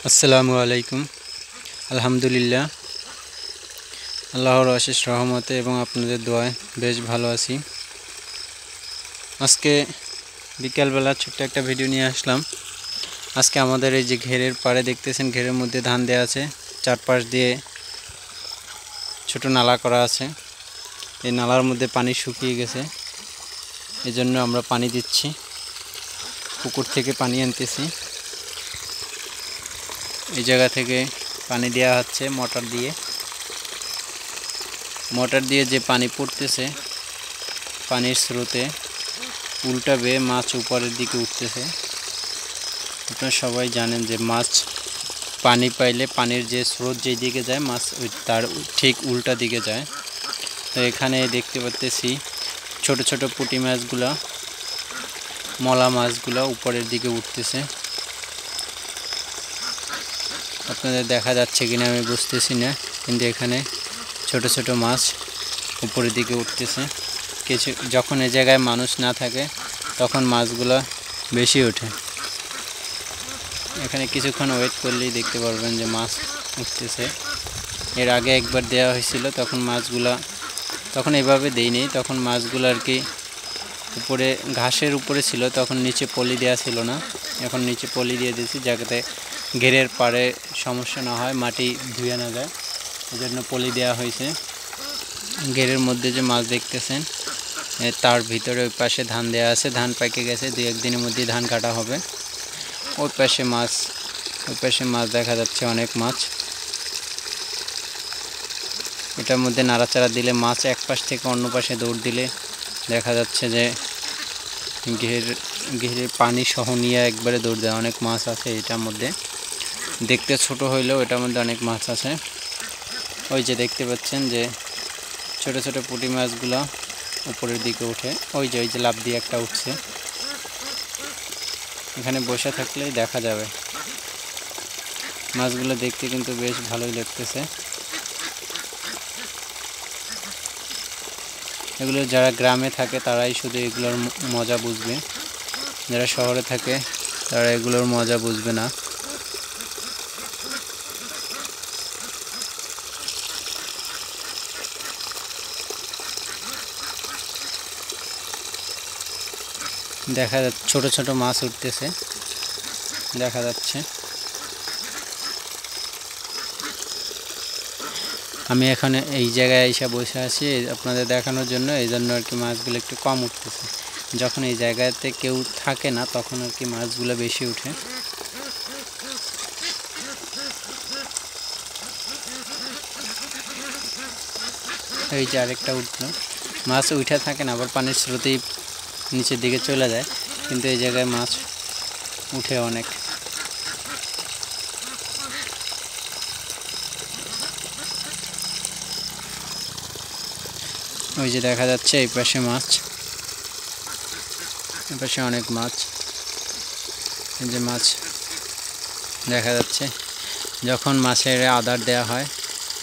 আসসালামু আলাইকুম। আলহামদুলিল্লাহ, আল্লাহর অশেষ রহমতে এবং আপনাদের দোয়ায় বেশ ভালো আছি। আজকে বিকালবেলা ছোট্ট একটা ভিডিও নিয়ে আসলাম। আজকে আমাদের এই যে ঘেরের পাড়ে দেখতেছেন, ঘেরের মধ্যে ধান দেওয়া আছে, চারপাশ দিয়ে ছোট নালা করা আছে। এই নালার মধ্যে পানি শুকিয়ে গেছে, এই জন্য আমরা পানি দিচ্ছি, পুকুর থেকে পানি আনতেছি। এই জায়গা থেকে পানি দেওয়া হচ্ছে মোটর দিয়ে যে পানি পড়তেছে, পানির স্রোতে উল্টা বেয়ে মাছ উপরের দিকে উঠতেছে। আপনারা সবাই জানেন যে মাছ পানি পাইলে পানির যে স্রোত যেই দিকে যায়, মাছ তার ঠিক উল্টা দিকে যায়। তো এখানে দেখতে পাচ্তেছি ছোট ছোট পুঁটি মাছগুলা, মলা মাছগুলা উপরের দিকে উঠতেছে। আপনাদের দেখা যাচ্ছে কিনা আমি বুঝতেছি না, কিন্তু এখানে ছোট ছোট মাছ উপরের দিকে উঠতেছে। যখন এই জায়গায় মানুষ না থাকে তখন মাছগুলা বেশি ওঠে। এখানে কিছুক্ষণ ওয়েট করলেই দেখতে পারবেন যে মাছ উঠতেছে। এর আগে একবার দেওয়া হয়েছিল, তখন এভাবে দেইনি, তখন মাছগুলো আর কি উপরে ঘাসের উপরে ছিল, তখন নিচে পলি দেওয়া ছিল না। এখন নিচে পলি দিয়ে দিয়েছি যাতে ঘেরের পাড়ে সমস্যা না হয়, মাটি ধুয়ে না যায়, এজন্য পলি দেওয়া হয়েছে। ঘেরের মধ্যে যে মাছ দেখতেছেন, তার ভিতরে ওই পাশে ধান দেওয়া আছে, ধান পাকে গেছে, 2-1 দিনের মধ্যেই ধান কাটা হবে। ওই পাশে মাছ দেখা যাচ্ছে, অনেক মাছ। এটার মধ্যে নাড়াচাড়া দিলে মাছ এক পাশ থেকে অন্য পাশে দৌড় দিলে দেখা যাচ্ছে যে ঘেরে পানি সহ নিয়ে একবারে দৌড় দেয়। অনেক মাছ আছে এটার মধ্যে, দেখতে ছোট হইলেও এটার মধ্যে অনেক মাছ আছে। ওই যে দেখতে পাচ্ছেন যে ছোট ছোট পুঁটি মাছগুলো উপরের দিকে উঠে, ওই যে লাফ দিয়ে একটা উঠছে। এখানে বসে থাকলেই দেখা যাবে। মাছগুলো দেখতে কিন্তু বেশ ভালোই লাগতেছে। এগুলো যারা গ্রামে থাকে তারাই শুধু এগুলোর মজা বুঝবে, যারা শহরে থাকে তারা এগুলোর মজা বুঝবে না। দেখা যাচ্ছে ছোট ছোট মাছ উঠতেছে, দেখা যাচ্ছে। আমি এখন এই জায়গায় এসে বসে আছি আপনাদের দেখানোর জন্য, এই জন্য আর কি মাছগুলো একটু কম উঠতেছে। যখন এই জায়গাতে কেউ থাকে না তখন আর কি মাছগুলো বেশি উঠে। এই যে আরেকটা উঠলো, মাছ উঠে থাকে না, আবার পানির স্রোতেই নিচের দিকে চলে যায়, কিন্তু এই জায়গায় মাছ উঠে অনেক। ওই যে দেখা যাচ্ছে এই পাশে মাছ, এই পাশে অনেক মাছ। এই যে মাছ দেখা যাচ্ছে, যখন মাছের আদার দেওয়া হয়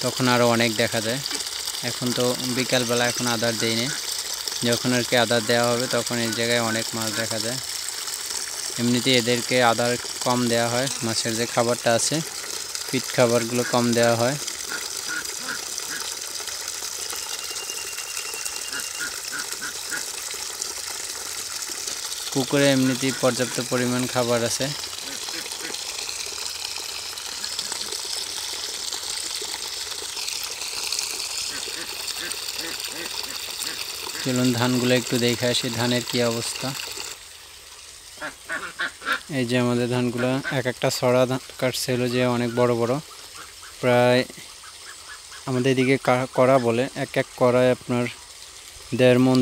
তখন আরও অনেক দেখা যায়। এখন তো বিকালবেলা, এখন আদার দেয়নি, যখন আর কি আদার দেওয়া হবে তখন এই জায়গায় অনেক মাছ দেখা যায়। এমনিতেই এদেরকে আদার কম দেওয়া হয়, মাছের যে খাবারটা আছে ফিড খাবারগুলো কম দেওয়া হয়। পুকুরে এমনিতেই পর্যাপ্ত পরিমাণ খাবার আছে। চলুন ধানগুলো একটু দেখে আসি, ধানের কি অবস্থা। এই যে আমাদের ধানগুলো এক একটা ছড়া কাটছিল, যে অনেক বড় বড়, প্রায় আমাদের এদিকে করা বলে, এক এক করায় আপনার 1.5 মণ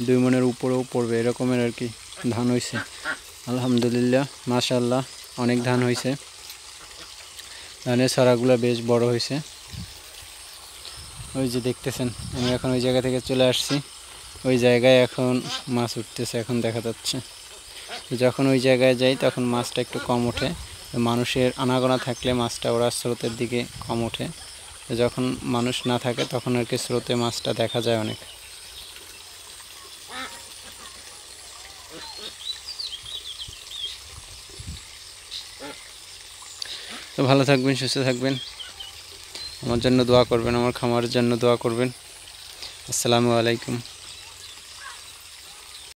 2 মণের উপরেও পড়বে, এরকমের আর কি ধান হয়েছে। আলহামদুলিল্লাহ, মাশাআল্লাহ, অনেক ধান হয়েছে। ধানের ছড়াগুলো বেশ বড় হয়েছে। ওই যে দেখতেছেন, আমি এখন ওই জায়গা থেকে চলে আসছি, ওই জায়গায় এখন মাছ উঠতেছে, এখন দেখা যাচ্ছে। যখন ওই জায়গায় যাই তখন মাছটা একটু কম ওঠে, মানুষের আনাগোনা থাকলে মাছটা ওরা স্রোতের দিকে কম ওঠে। যখন মানুষ না থাকে তখন আর কি স্রোতে মাছটা দেখা যায় অনেক। তো ভালো থাকবেন, সুস্থ থাকবেন, আমার জন্য দোয়া করবেন, আমার খামারের জন্য দোয়া করবেন। আসসালামু আলাইকুম।